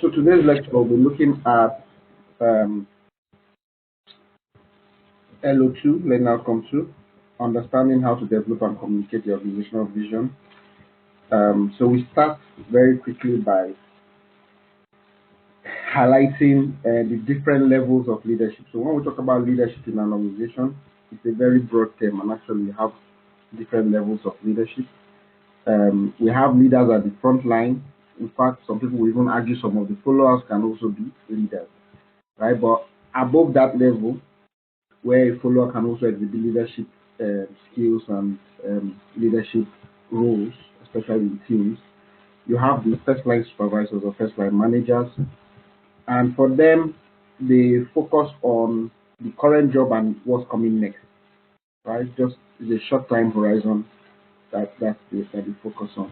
So today's lecture we'll be looking at um, LO2, learning outcome 2, understanding how to develop and communicate your organizational vision. So we start very quickly by highlighting the different levels of leadership. So when we talk about leadership in an organization, it's a very broad term, and actually we have different levels of leadership. We have leaders at the front line. In fact, some people will even argue some of the followers can also be leaders, right? But above that level, where a follower can also exhibit leadership skills and leadership roles, especially in teams. You have the first line supervisors or first line managers, and for them, they focus on the current job and what's coming next, right? Just the short time horizon that they focus on.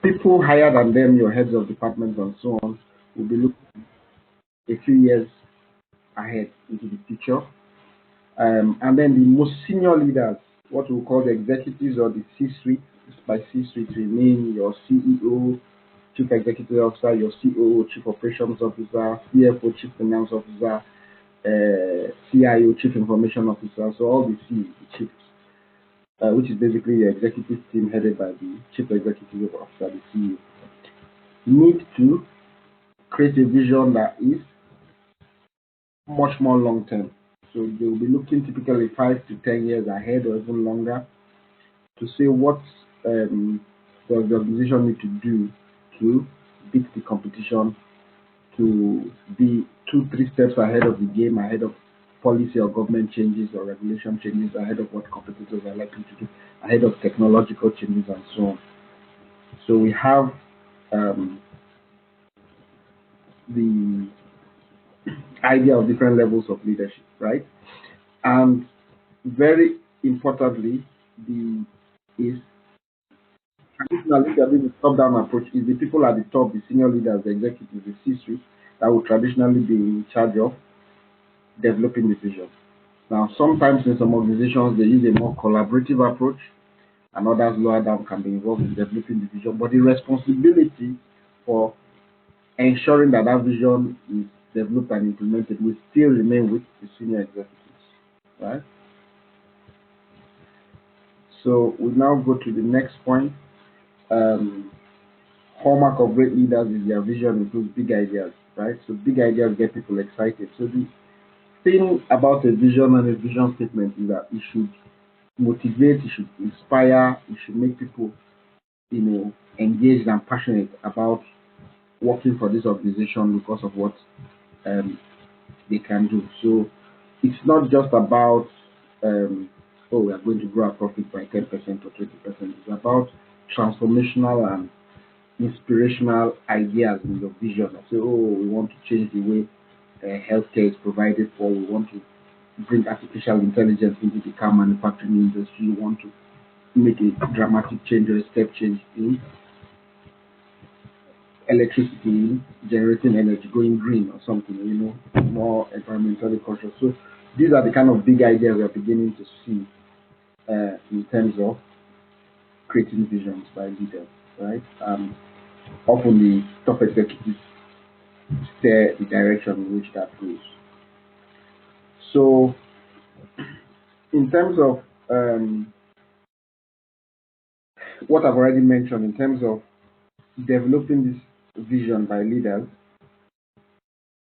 People higher than them, your heads of departments and so on, will be looking a few years ahead into the future. And then the most senior leaders, what we call the executives or the C-suite. By C-suite, we mean your CEO, Chief Executive Officer, your COO, Chief Operations Officer, CFO, Chief Finance Officer, CIO, Chief Information Officer. So all the C, the chiefs, which is basically the executive team headed by the Chief Executive Officer, the CEO, need to create a vision that is much more long term. So they will be looking typically 5 to 10 years ahead or even longer to say what does the organization need to do to beat the competition, to be 2, 3 steps ahead of the game, ahead of policy or government changes or regulation changes, ahead of what competitors are likely to do, ahead of technological changes and so on. So we have the idea of different levels of leadership, right? And very importantly, the is traditionally there is a top-down approach. Is the people at the top, the senior leaders, the executives, the C-suite, that will traditionally be in charge of developing the vision. Now, sometimes in some organizations they use a more collaborative approach, and others lower down can be involved in developing the vision. But the responsibility for ensuring that that vision is developed and implemented will still remain with the senior executives, right? So we now go to the next point. Um, Hallmark of great leaders is their vision includes big ideas, right? So big ideas get people excited. So the thing about a vision and a vision statement is that it should motivate, it should inspire, it should make people, engaged and passionate about working for this organization because of what um, they can do. So it's not just about oh, we are going to grow our profit by 10% or 20%. It's about transformational and inspirational ideas in your vision. Say, oh, we want to change the way healthcare is provided for. We want to bring artificial intelligence into the car manufacturing industry. We want to make a dramatic change or a step change in electricity, in generating energy, going green or something, more environmentally conscious. So these are the kind of big ideas we are beginning to see in terms of creating visions by leaders, right? Often the top executives steer the direction in which that goes. So, in terms of what I've already mentioned, in terms of developing this vision by leaders,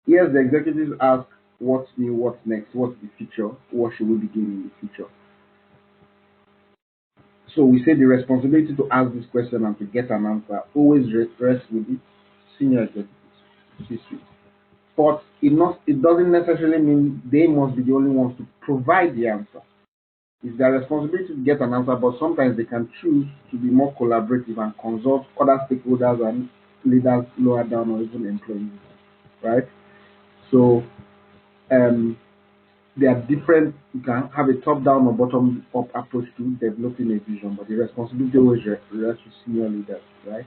yes, the executives ask what's new, what's next, what's the future, what should we be doing in the future. So we say the responsibility to ask this question and to get an answer always rests with the senior executives, C-suite. But it doesn't necessarily mean they must be the only ones to provide the answer. It's their responsibility to get an answer, but sometimes they can choose to be more collaborative and consult other stakeholders and leaders lower down or even employees, right? So um, there are different, you can have a top down or bottom up approach to developing a vision, but the responsibility always rests with senior leaders, right?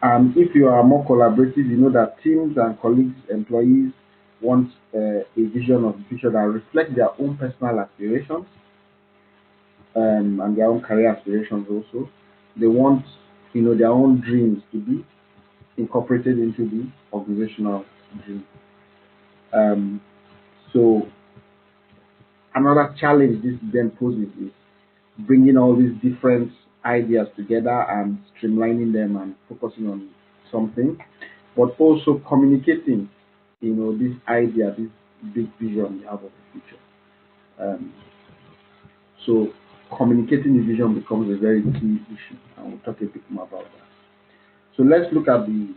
If you are more collaborative, you know that teams and colleagues, employees want a vision of the future that reflects their own personal aspirations and their own career aspirations also. They want, their own dreams to be incorporated into the organizational dream. Um, so another challenge this then poses is bringing all these different ideas together and streamlining them and focusing on something, but also communicating, this idea, this big vision you have of the future. Um, so communicating the vision becomes a very key issue, and we'll talk a bit more about that. So let's look at the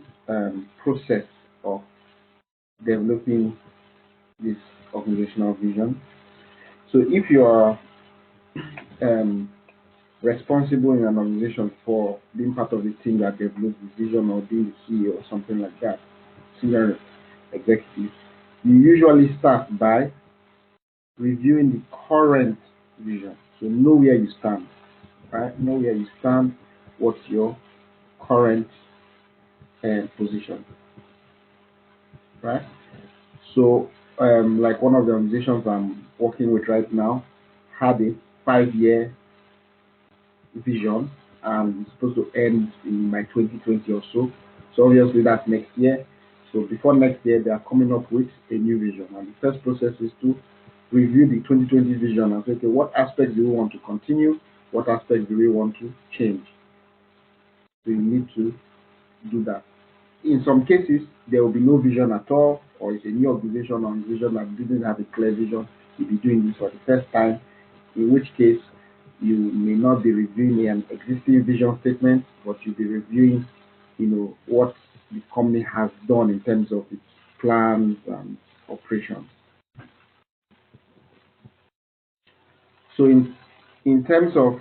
process of developing this organizational vision. So if you are um, responsible in an organization for being part of the team that develops the vision or being the CEO or something like that, senior executive, you usually start by reviewing the current vision. So know where you stand, right? Know where you stand, what's your current position, right? So, like one of the organizations I'm working with right now had a 5-year vision and it's supposed to end in by 2020 or so. So obviously that's next year. So before next year, they are coming up with a new vision. And the first process is to review the 2020 vision and say, okay, what aspects do we want to continue? What aspects do we want to change? So you need to do that. In some cases, there will be no vision at all, or it's a new organization or vision that didn't have a clear vision. You'll be doing this for the first time, in which case you may not be reviewing an existing vision statement, but you'll be reviewing, what the company has done in terms of its plans and operations. So in terms of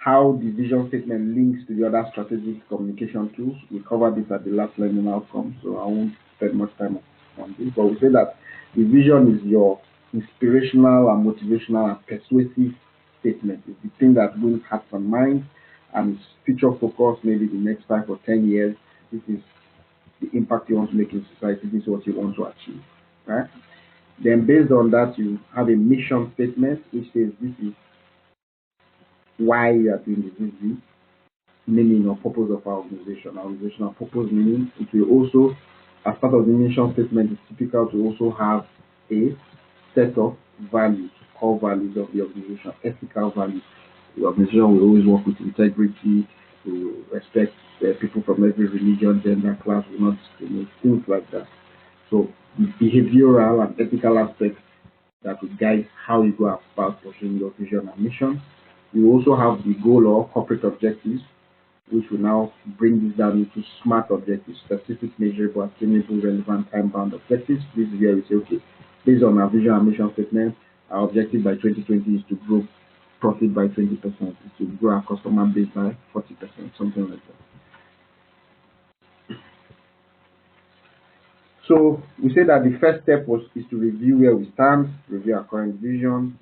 how the vision statement links to the other strategic communication tools. We covered this at the last learning outcome, so I won't spend much time on this. But we say that the vision is your inspirational and motivational and persuasive statement. It's the thing that wins hearts and minds and is future focused, maybe the next 5 or 10 years. This is the impact you want to make in society. This is what you want to achieve, right? Then based on that, you have a mission statement, which says this is why you are doing this. This is the meaning or purpose of our organization. Our organizational purpose meaning. It will also, as part of the mission statement, it's typical to also have a set of values, core values of the organization, ethical values. The organization will always work with integrity, to respect people from every religion, gender, class, will not discriminate, things like that. So the behavioral and ethical aspects that will guide how you go about pursuing your vision and mission. You also have the goal or corporate objectives, which will now bring this down into SMART objectives: specific, measurable, attainable, relevant, time-bound objectives. This is where we say, okay, based on our vision and mission statement, our objective by 2020 is to grow profit by 20%, is to grow our customer base by 40%, something like that. So we say that the first step is to review where we stand, review our current vision.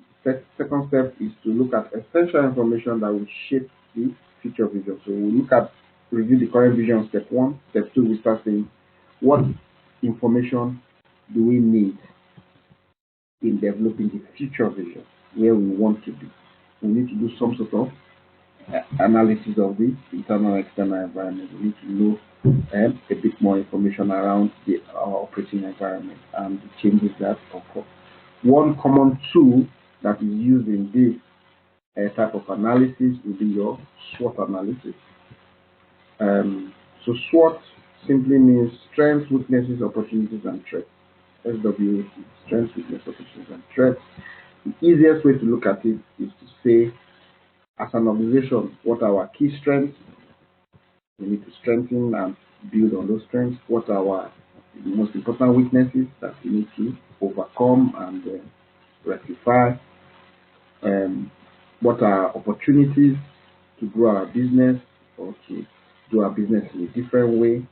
Second step is to look at essential information that will shape the future vision. So we look at review the current vision, step 1. Step 2, we start saying what information do we need in developing the future vision, where we want to be. We need to do some sort of analysis of the internal and external environment. We need to know a bit more information around our operating environment and the changes that occur. One common tool that is used in this type of analysis will be your SWOT analysis. So SWOT simply means strengths, weaknesses, opportunities, and threats. SWOT, strengths, weaknesses, opportunities, and threats. The easiest way to look at it is to say, as an organization, what are our key strengths? We need to strengthen and build on those strengths. What are our most important weaknesses that we need to overcome and rectify? What are opportunities to grow our business or to do our business in a different way?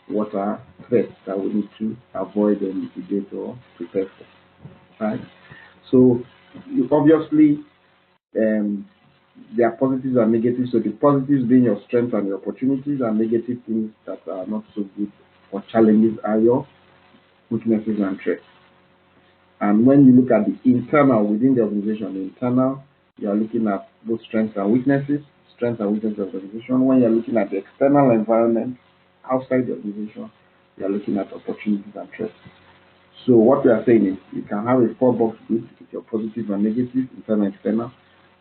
What are threats that we need to avoid or mitigate or prepare for? Right? So obviously, there are positives and negatives. So the positives being your strengths and your opportunities, and negative things that are not so good or challenges are your weaknesses and threats. And when you look at the internal within the organization, the internal, you are looking at both strengths and weaknesses. strengths and weaknesses of the organization. When you're looking at the external environment outside the organization, you're looking at opportunities and threats. So what we are saying is you can have a four-box grid with your positive and negative, internal and external.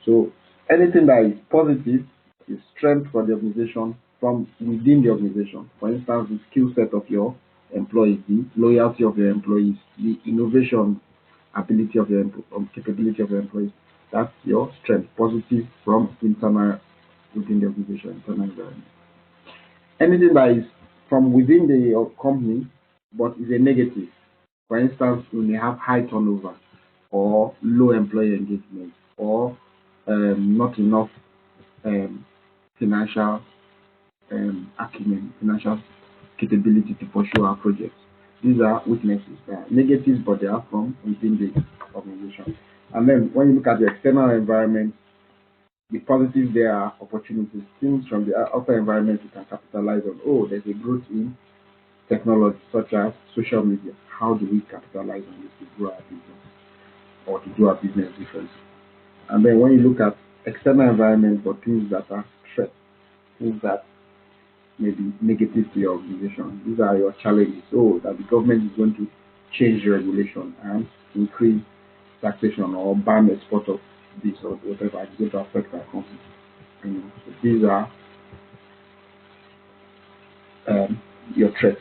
So anything that is positive is strength for the organization from within the organization. For instance, the skill set of your employees, the loyalty of your employees, the innovation ability of your capability of your employees. That's your strength, positive from internal within the organization, internal environment. Anything that is from within the company but is a negative. For instance, you may have high turnover or low employee engagement or not enough um, financial acumen, financial capability to pursue our projects. These are weaknesses. They are negatives, but they are from within the organization. And then when you look at the external environment, the positives there are opportunities, things from the outer environment you can capitalize on. Oh, there's a growth in technology such as social media. How do we capitalize on this to grow our business or to do our business differently? And then when you look at external environment for things that are threats, things that may be negative to your organization, these are your challenges. So that the government is going to change the regulation and increase taxation or ban export of this or whatever is going to affect our company. So these are your threats.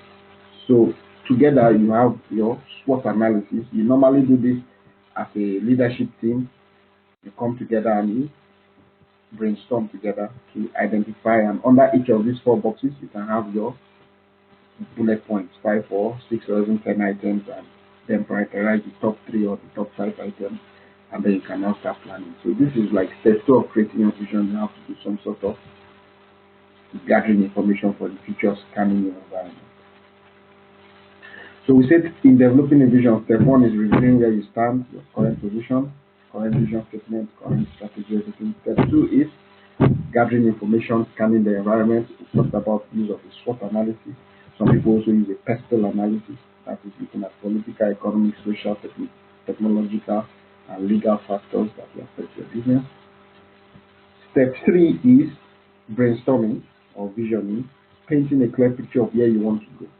So together you have your SWOT analysis. You normally do this as a leadership team. You come together and you brainstorm together to identify, and under each of these four boxes you can have your bullet points, 5 or 6 or even 10 items, and then prioritize the top 3 or the top 5 items, and then you can now start planning. So this is like step 2 of creating your vision. You have to do some sort of gathering information for the future, scanning your environment. So we said in developing a vision, step 1 is reviewing where you stand, your current position, current vision statement, current strategy, everything. Step 2 is gathering information, scanning the environment. We talked about use of a SWOT analysis. Some people also use a pestle analysis, that is looking at political, economic, social, technological, and legal factors that will affect your business. Step 3 is brainstorming or visioning, painting a clear picture of where you want to go.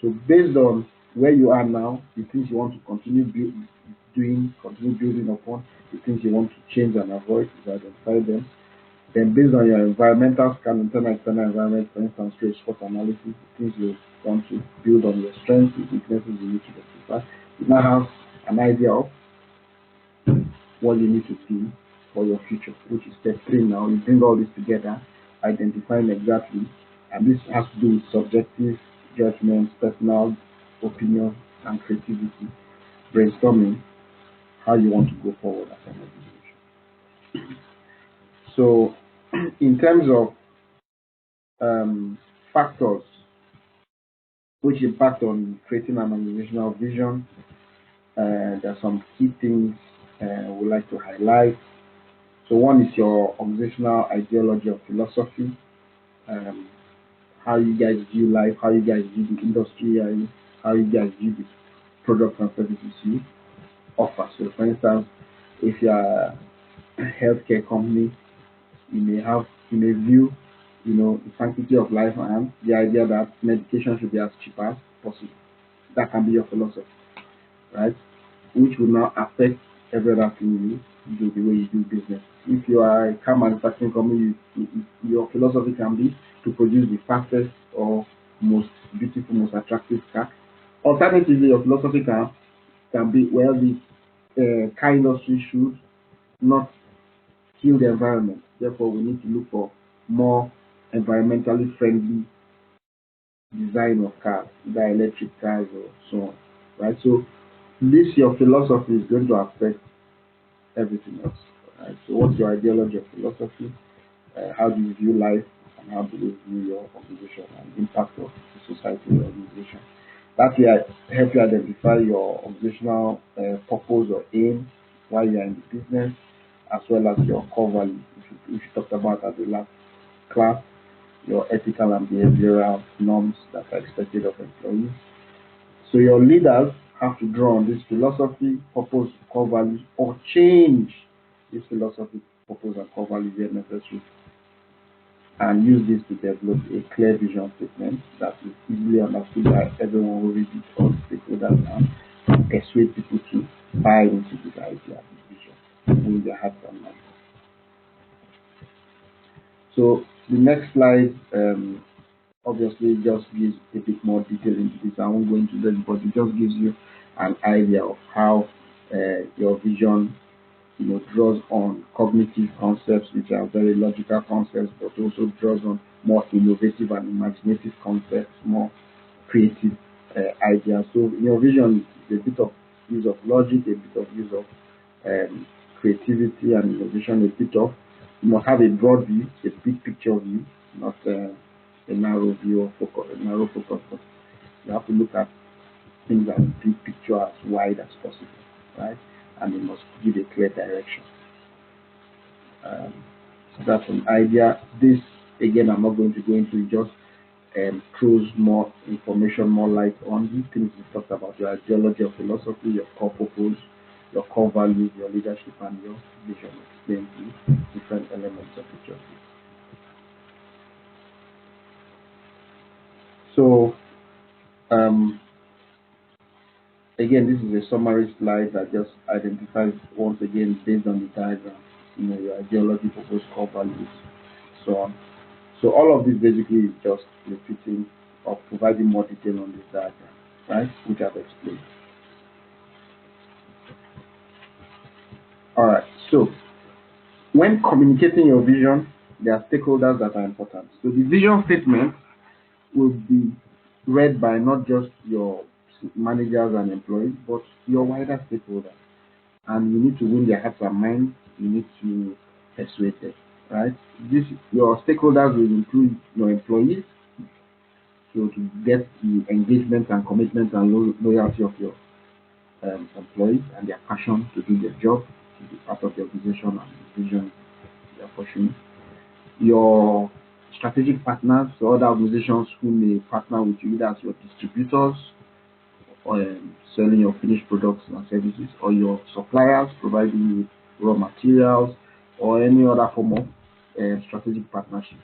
So based on where you are now, the things you want to continue building upon, the things you want to change and avoid, is identify them. Then based on your environmental scan, internal external environment, for instance, through SWOT analysis, the things you want to build on your strengths, the weaknesses you need to identify. You now have an idea of what you need to do for your future, which is step 3 now. You bring all this together, identifying exactly, and this has to do with subjective judgments, personal opinion, and creativity, brainstorming how you want to go forward as an organization. So, in terms of factors which impact on creating an organizational vision, there are some key things we like to highlight. So one is your organizational ideology or philosophy, how you guys view life, how you guys view the industry, and how you guys view the products and services you offer. So for instance, if you are a healthcare company, you may view the sanctity of life and the idea that medication should be as cheap as possible. That can be your philosophy, right? Which will now affect every other thing you do, the way you do business. If you are a car manufacturing company, your philosophy can be to produce the fastest or most beautiful, most attractive car. Alternatively, your philosophy can be, well, the car industry should not kill the environment. Therefore, we need to look for more environmentally friendly design of cars, either electric cars or so on. Right? So this your philosophy is going to affect everything else. Right? So what's your ideology of philosophy? How do you view life, and how do you view your organization and the impact of the society or organization? That will help you identify your organizational purpose or aim while you are in the business, as well as your core values, which we talked about at the last class, your ethical and behavioral norms that are expected of employees. So your leaders have to draw on this philosophy, purpose, core values, or change this philosophy, purpose, and core values where necessary and use this to develop a clear vision statement that is easily understood by everyone who reads it, all stakeholders, and persuade people to buy into this idea, this vision, in their hearts and minds. So the next slide obviously just gives a bit more detail into this. I won't go into this, but it just gives you an idea of how your vision draws on cognitive concepts, which are very logical concepts, but also draws on more innovative and imaginative concepts, more creative ideas. So your vision is a bit of use of logic, a bit of use of creativity and innovation, a bit of you must have a broad view, a big picture view, not a narrow view or focus, a narrow focus, but you have to look at things as big picture as wide as possible, right? And it must give a clear direction. So that's an idea. This again, I'm not going to go into it, just throws more information, more light on the things we talked about: your ideology or philosophy, your core purpose, your core values, your leadership, and your vision. Explain the different elements of each of these. So um, again, this is a summary slide that just identifies once again based on the diagram, your ideology, purpose, core values, so on. So all of this basically is just repeating or providing more detail on this diagram, right? Which I've explained. All right. So when communicating your vision, there are stakeholders that are important. So the vision statement will be read by not just your managers and employees, but your wider stakeholders. And you need to win their hearts and minds. You need to persuade them, right? Your stakeholders will include your employees, so to get the engagement and commitment and loyalty of your employees and their passion to do their job, to be part of the organization and the vision they are pursuing. Your strategic partners, so other organizations who may partner with you either as your distributors or selling your finished products and services, or your suppliers providing you with raw materials, or any other form of strategic partnership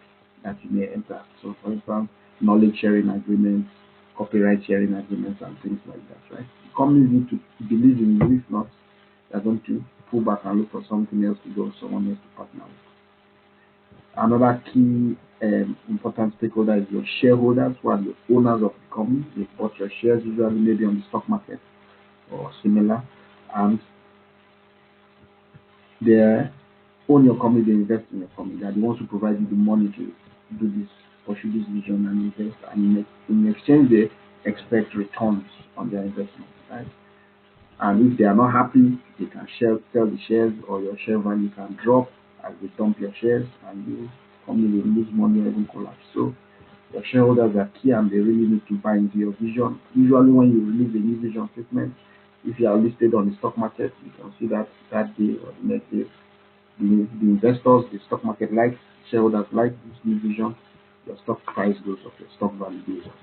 that you may enter. So, for instance, knowledge sharing agreements, copyright sharing agreements, and things like that, right? Companies need to believe in you. If not, they're going to pull back and look for something else to go, someone else to partner with. Another key important stakeholder is your shareholders, who are the owners of the company. They bought your shares usually maybe on the stock market or similar, and they own your company, they invest in your company. They are the ones who provide you the money to do this, pursue this vision and invest, and in exchange they expect returns on their investment, right? And if they are not happy, they can sell the shares, or your share value can drop as they dump your shares, and you company will lose money or even collapse. So your shareholders are key, and they really need to buy into your vision. Usually when you release a new vision statement, if you are listed on the stock market, you can see that day or the next day, the investors, the stock market likes, shareholders like this new vision, your stock price goes up, your stock value goes up,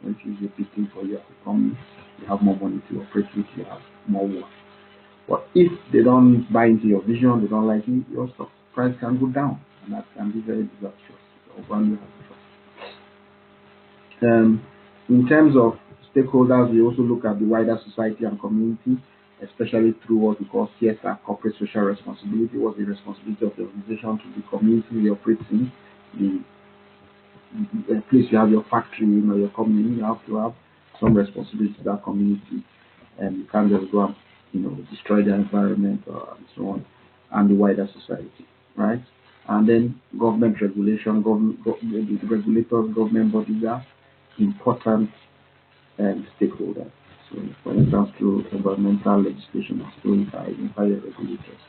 which is a big thing for you as a company. You have more money to operate with, you have more work. But if they don't buy into your vision, they don't like it, your stock price can go down, and that can be very disastrous. Your value has dropped. In terms of stakeholders, we also look at the wider society and community, especially through what we call CSR, corporate social responsibility. What's the responsibility of the organization to the community we operate in, the place you have your factory, your company, you have to have some responsibility to that community, and you can't just go and destroy the environment and so on, and the wider society, right? And then government regulation, the regulators, government bodies are important stakeholders. So, for instance, through environmental legislation or through fire regulators.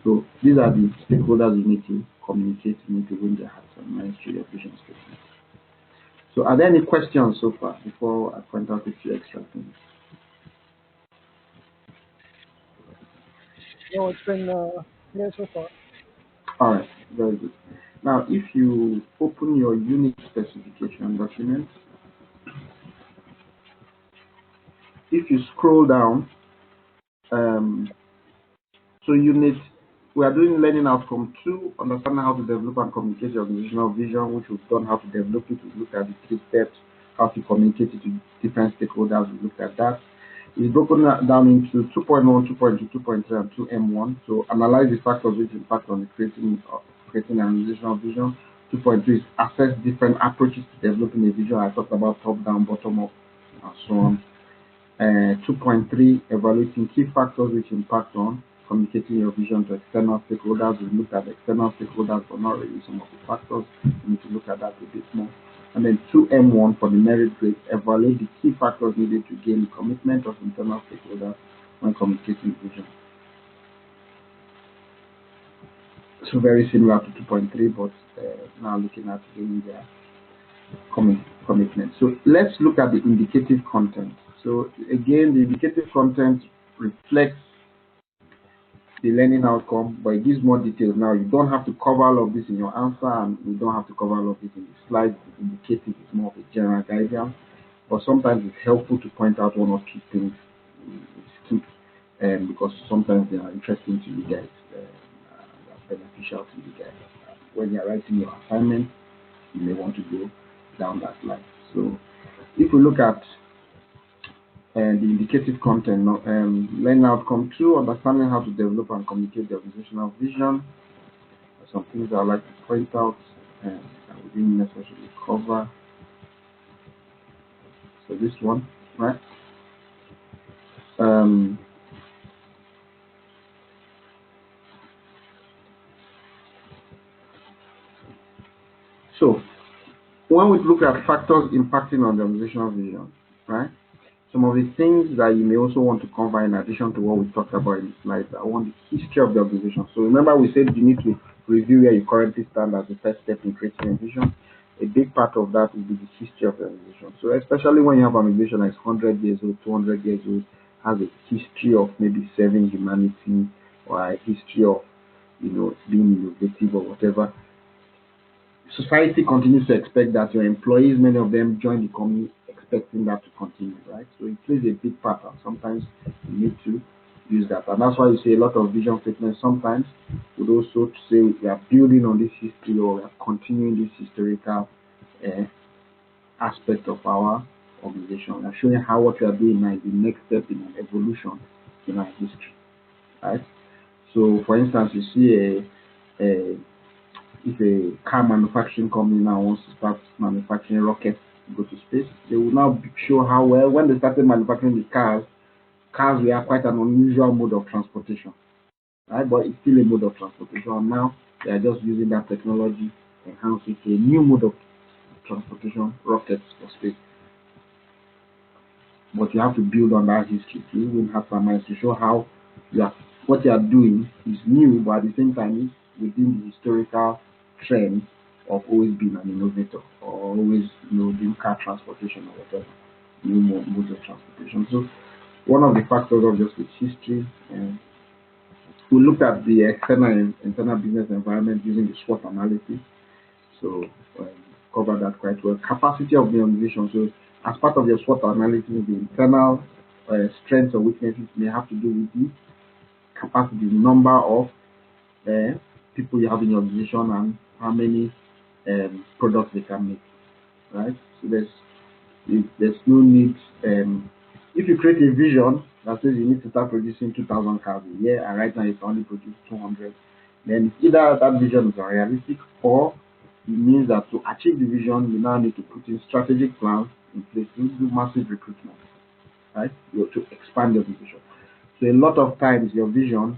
So, these are the stakeholders you need to communicate, you need to win their hearts and minds through your vision statement. So, are there any questions so far before I point out a few extra things? No, it's been clear so far. All right, very good. Now, if you open your unit specification document, if you scroll down, um, so unit we are doing learning outcome 2, understanding how to develop and communicate your organizational vision, which we've done how to develop it. We looked at the 3 steps, how to communicate it to different stakeholders. We looked at that. It's broken down into 2.1, 2.2, 2.3, and 2M1. So analyze the factors which impact on the creating an organizational vision. 2.3 is assess different approaches to developing a vision. I talked about top down, bottom up, and so on. 2.3, evaluating key factors which impact on communicating your vision to external stakeholders. We looked at external stakeholders, but not really some of the factors. We need to look at that a bit more. And then 2M1 for the merit grade, evaluate the key factors needed to gain the commitment of internal stakeholders when communicating vision. So very similar to 2.3, but now looking at gaining their commitment. So let's look at the indicative content. So again, the indicative content reflects the learning outcome, but it gives more details. Now, you don't have to cover all of this in your answer, and you don't have to cover all of this in the slides. The indicative is more of a general guidance, but sometimes it's helpful to point out 1 or 2 things because sometimes they are interesting to you guys, they are beneficial to you guys. When you are writing your assignment, you may want to go down that line. So if we look at the indicative content, learning outcome 2, understanding how to develop and communicate the organizational vision. Some things I'd like to point out that we didn't necessarily cover. So this one, right? So when we look at factors impacting on the organizational vision, right? Some of the things that you may also want to cover in addition to what we talked about in the slides, I want the history of the organization. So remember we said you need to review where you currently stand as the first step in creating a vision. A big part of that will be the history of the organization. So especially when you have an organization that's 100 years old, 200 years old, has a history of maybe serving humanity or a history of, being innovative or whatever, society continues to expect that your employees, many of them join the company expecting that to continue, right? So it plays a big part, and sometimes you need to use that. And that's why you see a lot of vision statements sometimes would also say we are building on this history or we are continuing this historical aspect of our organization. We are showing how what we are doing now is the next step in an evolution in our history, right? So, for instance, you see if a car manufacturing company now wants to start manufacturing rockets to go to space, they will now show how well when they started manufacturing the cars were quite an unusual mode of transportation, right? But it's still a mode of transportation, and now they are just using that technology to enhance it to a new mode of transportation, rockets for space. But you have to build on that history to even have some minds to show how what you are doing is new, but at the same time is within the historical trend of always being an innovator or always doing car transportation or whatever new modes of transportation. So one of the factors of just its history, we looked at the external and internal business environment using the SWOT analysis. So cover that quite well. Capacity of the organization. So as part of your SWOT analysis, the internal strengths or weaknesses may have to do with the capacity, the number of people you have in your organization and how many products they can make, right? So there's no need. If you create a vision that says you need to start producing 2,000 cars a year, and right now you can only produce 200, then either that vision is unrealistic, or it means that to achieve the vision, you now need to put in strategic plans in place to do massive recruitment, right? To expand your vision. So a lot of times your vision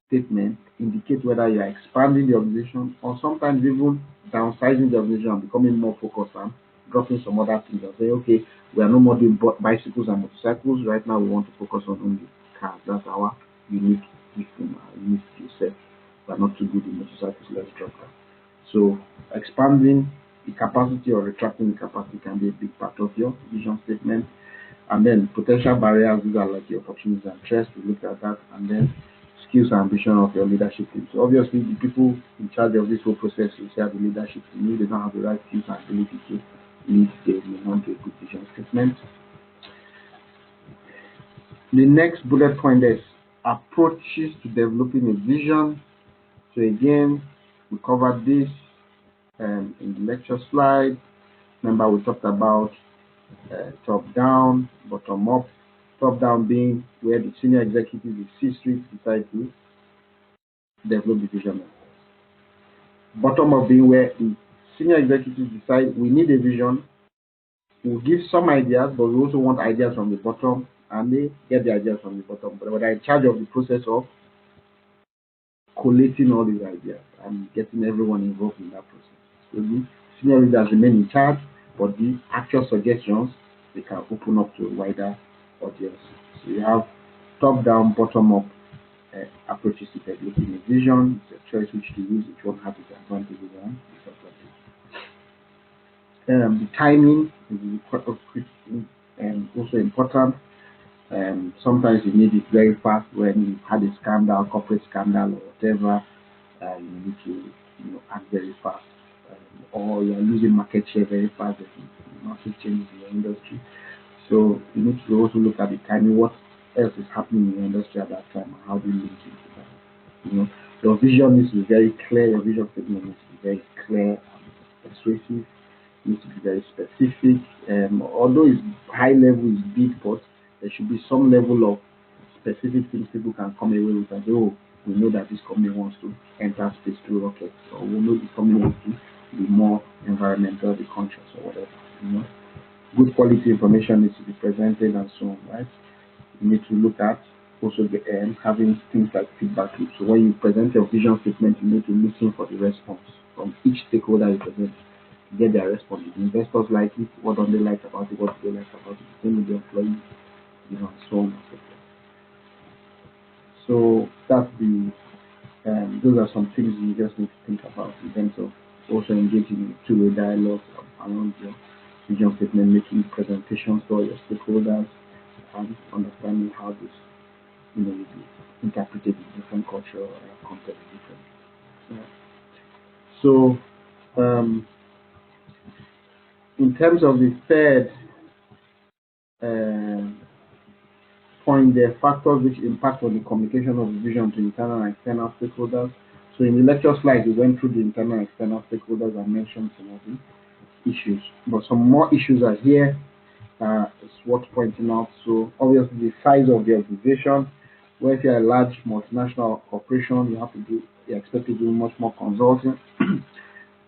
statement indicate whether you are expanding the organization or sometimes even downsizing the organization and becoming more focused and dropping some other things and say, okay, we are no more doing bicycles and motorcycles. Right now we want to focus on only cars. That's our unique thing, our unique skill set. We are not too good in motorcycles, let's drop that. So expanding the capacity or retracting the capacity can be a big part of your vision statement. And then potential barriers, these are like the opportunities and threats. We look at that. And then skills and ambition of your leadership team. So obviously the people in charge of this whole process will say the leadership team, they don't have the right skills and ability to lead, they may not do a good vision statement. The next bullet point is approaches to developing a vision. So again, we covered this in the lecture slide. Remember, we talked about top-down, bottom-up. Top-down being where the senior executives, the C-suite, decide to develop the vision. Bottom-up being where the senior executives decide we need a vision. We'll give some ideas, but we also want ideas from the bottom, and they get the ideas from the bottom. But they're in charge of the process of collating all these ideas and getting everyone involved in that process. So the senior leaders remain in charge, but the actual suggestions they can open up to a wider audience. So you have top-down, bottom-up approaches to developing a vision. It's a choice which to use. Each one has its advantages and disadvantages. The timing is also important. Sometimes you need it very fast when you had a scandal, corporate scandal or whatever. You need to act very fast, or you're losing market share very fast. There's massive changes in your industry, so you need to also look at the timing. What else is happening in your industry at that time, and how do you link into that? Your vision needs to be very clear. Your vision statement needs to be very clear and persuasive. It needs to be very specific. Although it's high level, is big, but there should be some level of specific things people can come away with and say, oh, we know that this company wants to enter space through rockets, or we know this company wants to be more environmentally conscious or whatever. Good quality information needs to be presented and so on, right? You need to look at also having things like feedback loops. So when you present your vision statement, you need to listen for the response from each stakeholder you present. Get their response. The investors like it, what don't they like about it, what do they like about it, the same with the employees, and so on and so forth. So that's those are some things you just need to think about in terms of also engaging in two-way dialogue around your vision statement, making presentations to all your stakeholders, and understanding how this will be interpreted in different cultural contexts. So in terms of the third point, there are factors which impact on the communication of the vision to internal and external stakeholders. So in the lecture slides, we went through the internal and external stakeholders and mentioned some of the issues. But some more issues are here. It's worth pointing out. So obviously the size of the organization, where if you're a large multinational corporation, you're expected to do much more consulting.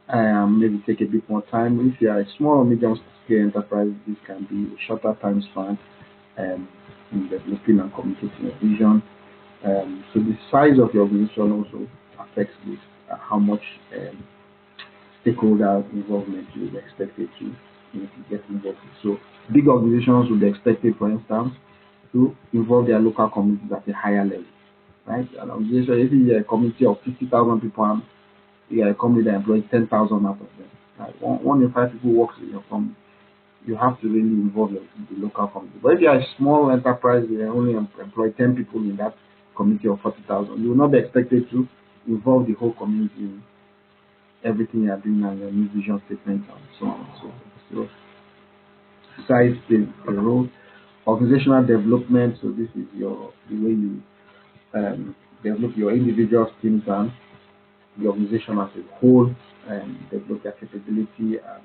Maybe take a bit more time. If you are a small or medium scale enterprise, this can be a shorter time span in developing and communicating a vision. So the size of your organization also affects this, how much stakeholder involvement you will be expected to get involved with. So big organizations will be expected, for instance, to involve their local communities at a higher level. Right? An organization, if you are a community of 50,000 people and you are a company that employs 10,000 out of them, right? One in 5 people works in your company. You have to really involve the local community. But if you are a small enterprise, you only employ 10 people in that community of 40,000, you will not be expected to involve the whole community in everything you are doing and your new vision statement and so on and so forth. So size plays a role. Organizational development, so this is the way you develop your individual teams and the organization as a whole, and develop their capability and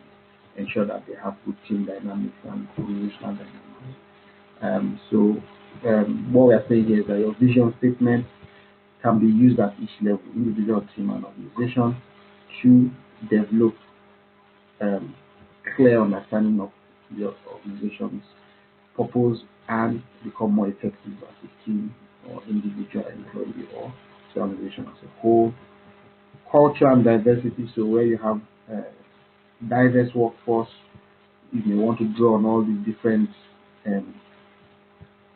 ensure that they have good team dynamics and organizational dynamics. What we are saying here is that your vision statement can be used at each level, individual, team, and organization, to develop clear understanding of your organization's purpose and become more effective as a team or individual employee or the organization as a whole. Culture and diversity, so where you have diverse workforce, you may want to draw on all these different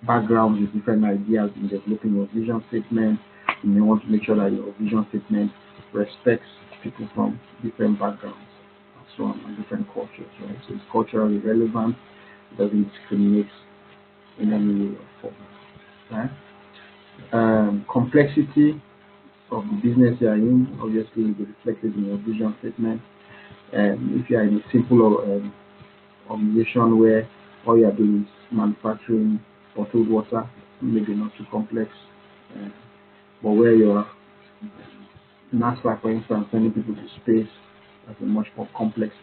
backgrounds with different ideas in developing your vision statement. You may want to make sure that your vision statement respects people from different backgrounds and so on, and different cultures, right? So it's culturally relevant, it doesn't discriminate in any way or form, right? Complexity of the business you are in obviously will be reflected in your vision statement. If you are in a simple organization where all you are doing is manufacturing bottled water, maybe not too complex, but where your NASA, for instance, sending people to space, that's a much more complex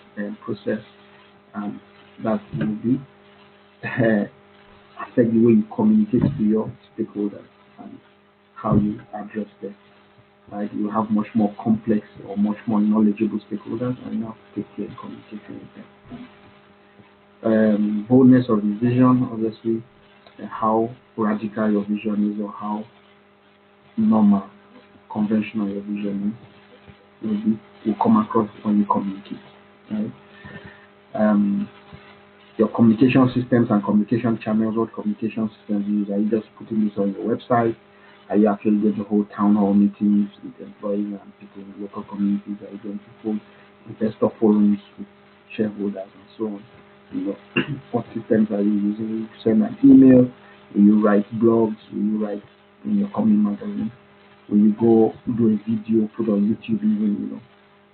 process, and that will be affect the way you communicate to your stakeholders and how you address them. Right? You have much more complex or much more knowledgeable stakeholders, and you have to take care in communicating with them. Boldness of the vision, obviously, how radical your vision is or how normal, conventional your vision is, will come across when you communicate. Right? Your communication systems and communication channels, what communication systems you use? Are you just putting this on your website? Are you actually going to hold town hall meetings with employees and people in local communities? Are you going to hold investor forums with shareholders and so on? You know, what systems are you using? Will you send an email? Will you write blogs? Will you write in your company magazine? Will you go do a video, put on YouTube, even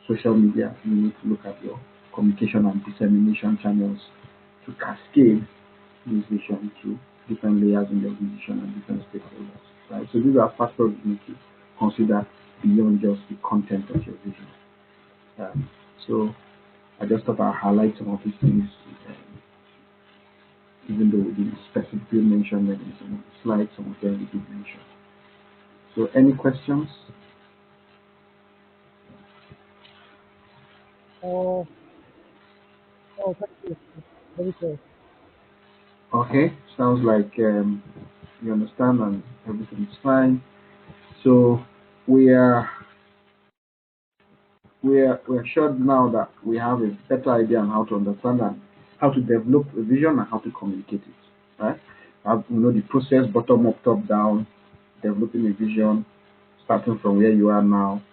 social media? You need to look at your communication and dissemination channels to cascade this vision to different layers in the organization and different stakeholders. Right? So these are factors you need to consider beyond just the content of your vision. So I just thought I'd highlight some of these things, even though we didn't specifically mention them in some of the slides, some of them we did mention. So any questions? Oh, thank you. Very clear. Okay, sounds like you understand and everything's fine. So we are we're sure now that we have a better idea on how to understand and how to develop a vision and how to communicate it. Right? We know the process: bottom up, top down, developing a vision, starting from where you are now,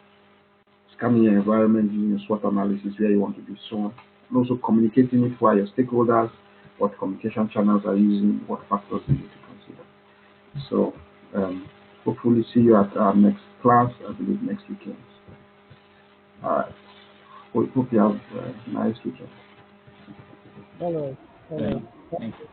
scanning your environment using a SWOT analysis where you want to be, so on. And also communicating it for your stakeholders, what communication channels are using, what factors you need to consider. So hopefully see you at our next class, I believe next weekend. Alright. Hope you have a nice weekend. All right. All right. Thank you.